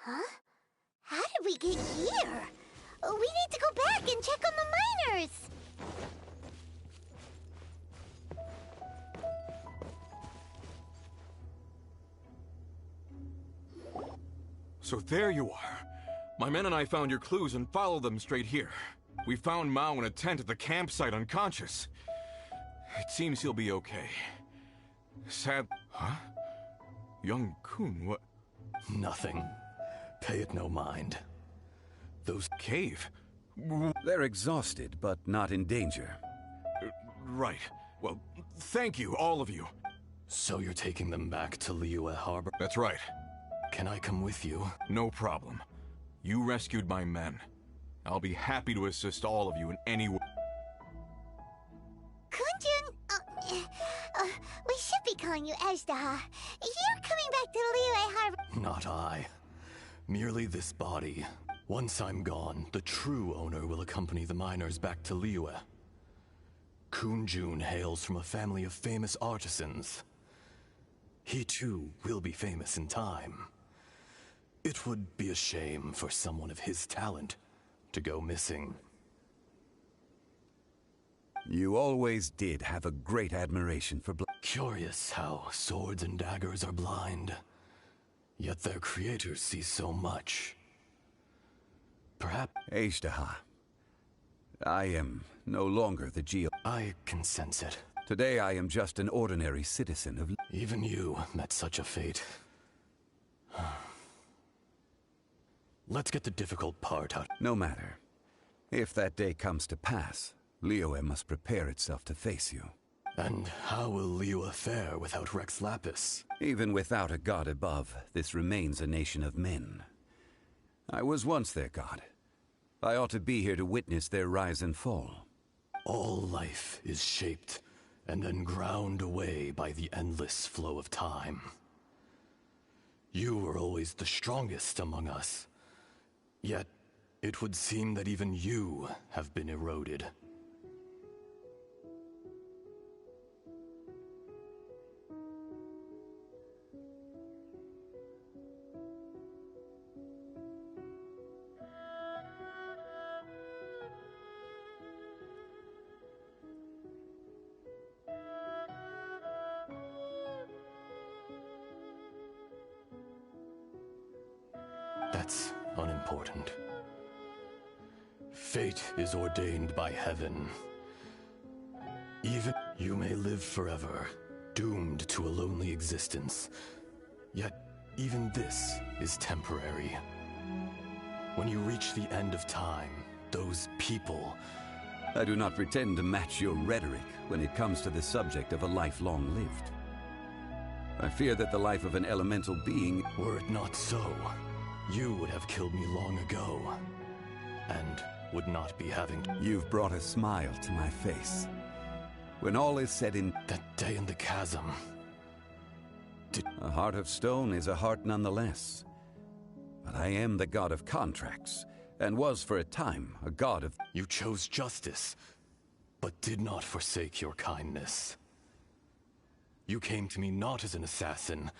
Huh? How did we get here? We need to go back and check on the miners! So there you are. My men and I found your clues and followed them straight here. We found Mao in a tent at the campsite unconscious. It seems he'll be okay. Sad... Huh? Young Kun, what... Nothing. Pay it no mind. Those... Cave? They're exhausted, but not in danger. Right. Well, thank you, all of you. So you're taking them back to Liyue Harbor? That's right. Can I come with you? No problem. You rescued my men. I'll be happy to assist all of you in any way. Kunjun, we should be calling you Ajdaha. You're coming back to Liyue Harbor. Not I. Merely this body. Once I'm gone, the true owner will accompany the miners back to Liyue. Kunjun hails from a family of famous artisans. He too will be famous in time. It would be a shame for someone of his talent to go missing. You always did have a great admiration for Curious how swords and daggers are blind, yet their creators see so much. Perhaps Ajdaha. I am no longer the Geo. I can sense it. Today I am just an ordinary citizen of... Even you met such a fate. Let's get the difficult part out. No matter. If that day comes to pass, Liyue must prepare itself to face you. And how will Liyue fare without Rex Lapis? Even without a god above, this remains a nation of men. I was once their god. I ought to be here to witness their rise and fall. All life is shaped and then ground away by the endless flow of time. You were always the strongest among us. Yet, it would seem that even you have been eroded. That's unimportant. Fate is ordained by heaven. Even you may live forever, doomed to a lonely existence. Yet, even this is temporary. When you reach the end of time, those people... I do not pretend to match your rhetoric when it comes to the subject of a life long lived. I fear that the life of an elemental being... Were it not so, you would have killed me long ago, and would not be having... You've brought a smile to my face. When all is said in... That day in the chasm... A heart of stone is a heart nonetheless. But I am the god of contracts, and was for a time a god of... You chose justice, but did not forsake your kindness. You came to me not as an assassin,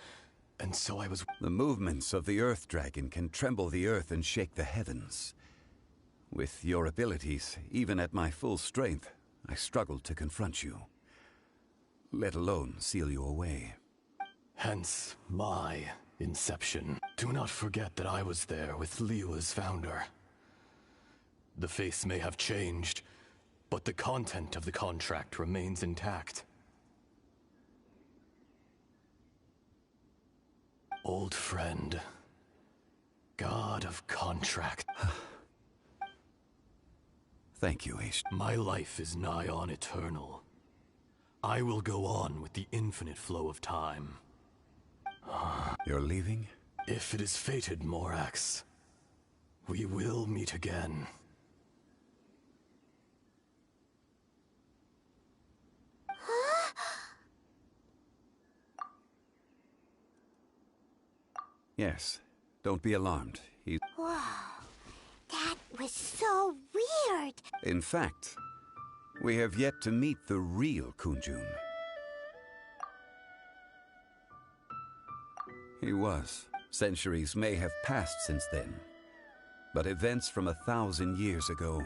and so I was... The movements of the Earth Dragon can tremble the earth and shake the heavens. With your abilities, even at my full strength, I struggled to confront you. Let alone seal you away. Hence, my inception. Do not forget that I was there with Liyue's founder. The face may have changed, but the content of the contract remains intact. Old friend, god of contract. Thank you, Ace. My life is nigh on eternal. I will go on with the infinite flow of time. You're leaving? If it is fated, Morax, we will meet again. Yes. Don't be alarmed. Whoa. That was so weird. In fact, we have yet to meet the real Kunjun. He was. Centuries may have passed since then. But events from 1,000 years ago...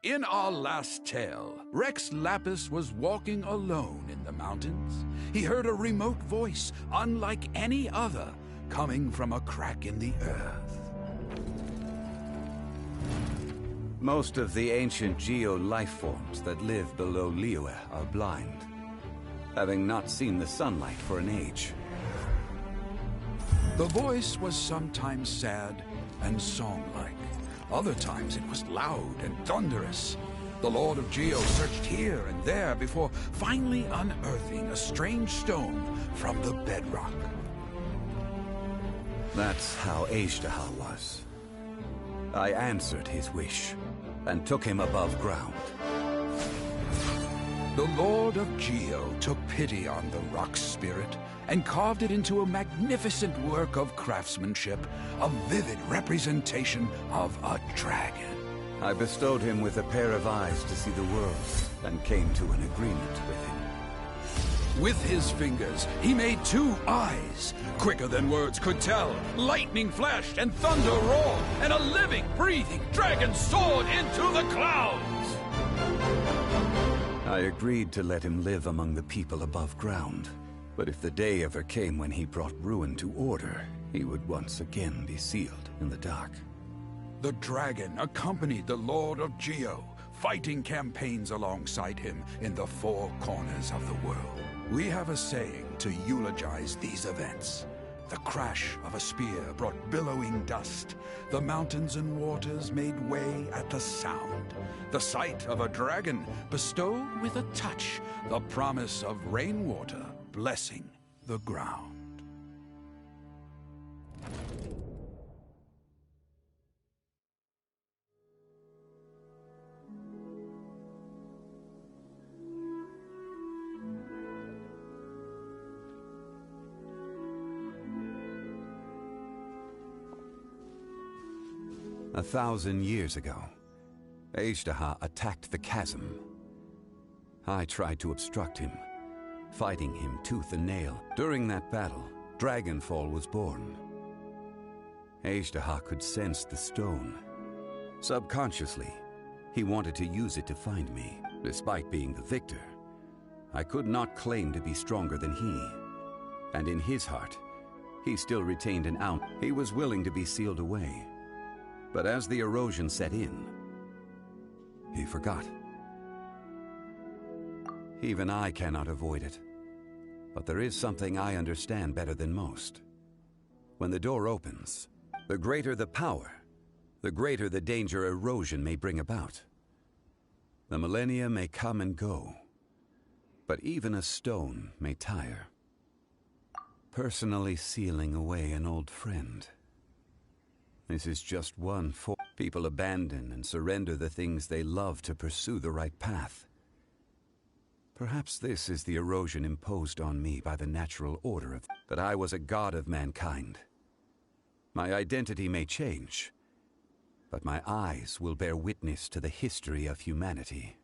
In our last tale, Rex Lapis was walking alone in the mountains. He heard a remote voice, unlike any other, coming from a crack in the earth. Most of the ancient geo-life forms that live below Liyue are blind, having not seen the sunlight for an age. The voice was sometimes sad and song-like. Other times it was loud and thunderous. The Lord of Geo searched here and there before finally unearthing a strange stone from the bedrock. That's how Ajdaha was. I answered his wish and took him above ground. The Lord of Geo took pity on the rock spirit and carved it into a magnificent work of craftsmanship, a vivid representation of a dragon. I bestowed him with a pair of eyes to see the world and came to an agreement with him. With his fingers, he made 2 eyes, quicker than words could tell. Lightning flashed and thunder roared, and a living, breathing dragon soared into the clouds. I agreed to let him live among the people above ground, But if the day ever came when he brought ruin to order, he would once again be sealed in the dark. The dragon accompanied the Lord of Geo, fighting campaigns alongside him in the four corners of the world. We have a saying to eulogize these events. The crash of a spear brought billowing dust. The mountains and waters made way at the sound. The sight of a dragon bestowed with a touch the promise of rainwater blessing the ground. A 1,000 years ago, Ajdaha attacked the chasm. I tried to obstruct him, fighting him tooth and nail. During that battle, Dragonfall was born. Ajdaha could sense the stone. Subconsciously, he wanted to use it to find me. Despite being the victor, I could not claim to be stronger than he. And in his heart, he still retained an ounce. He was willing to be sealed away. But as the erosion set in, he forgot. Even I cannot avoid it. But there is something I understand better than most. When the door opens, the greater the power, the greater the danger erosion may bring about. The millennia may come and go, but even a stone may tire. Personally sealing away an old friend. This is just one for people abandon and surrender the things they love to pursue the right path. Perhaps this is the erosion imposed on me by the natural order of that I was a god of mankind. My identity may change, but my eyes will bear witness to the history of humanity.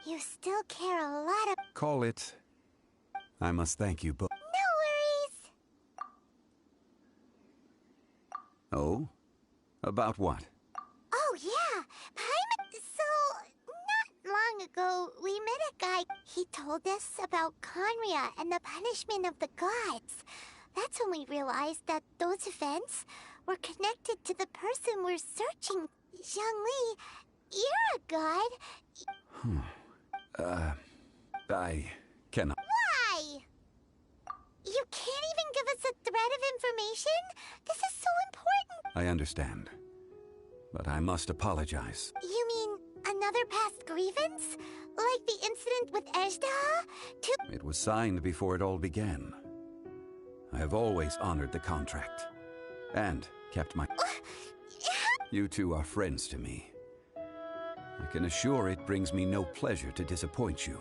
You still care a lot of... Call it... I must thank you both. Oh? About what? Oh, yeah. Paimon... So, not long ago, we met a guy. He told us about Conria and the punishment of the gods. That's when we realized that those events were connected to the person we're searching. Zhongli, you're a god. I cannot... Why? You can't even give us a thread of information? This is so important. I understand. But I must apologize. You mean another past grievance? Like the incident with Ajdaha? It was signed before it all began. I have always honored the contract. And kept my... You two are friends to me. I can assure it brings me no pleasure to disappoint you.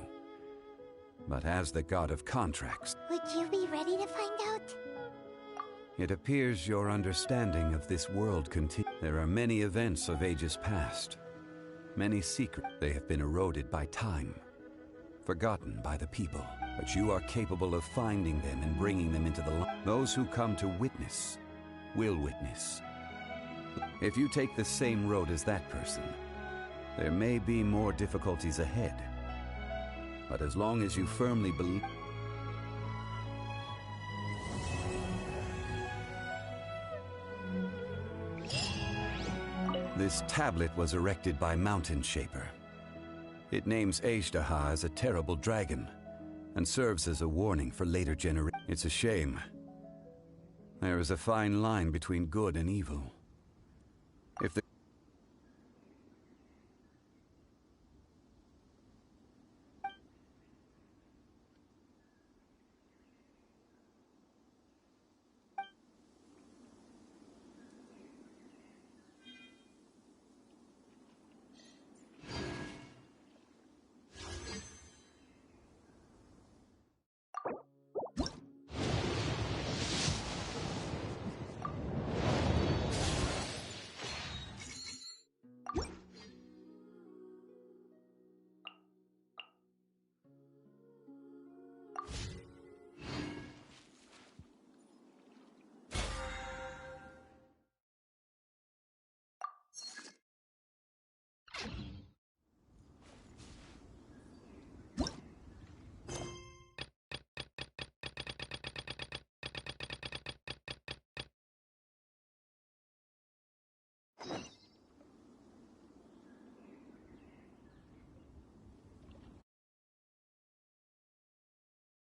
But as the god of contracts... Would you be ready to find out? It appears your understanding of this world continues. There are many events of ages past. Many secrets. They have been eroded by time. Forgotten by the people. But you are capable of finding them and bringing them into the light. Those who come to witness will witness. If you take the same road as that person, there may be more difficulties ahead. But as long as you firmly believe... This tablet was erected by Mountain Shaper. It names Ajdaha as a terrible dragon, and serves as a warning for later generations. It's a shame. There is a fine line between good and evil. If the...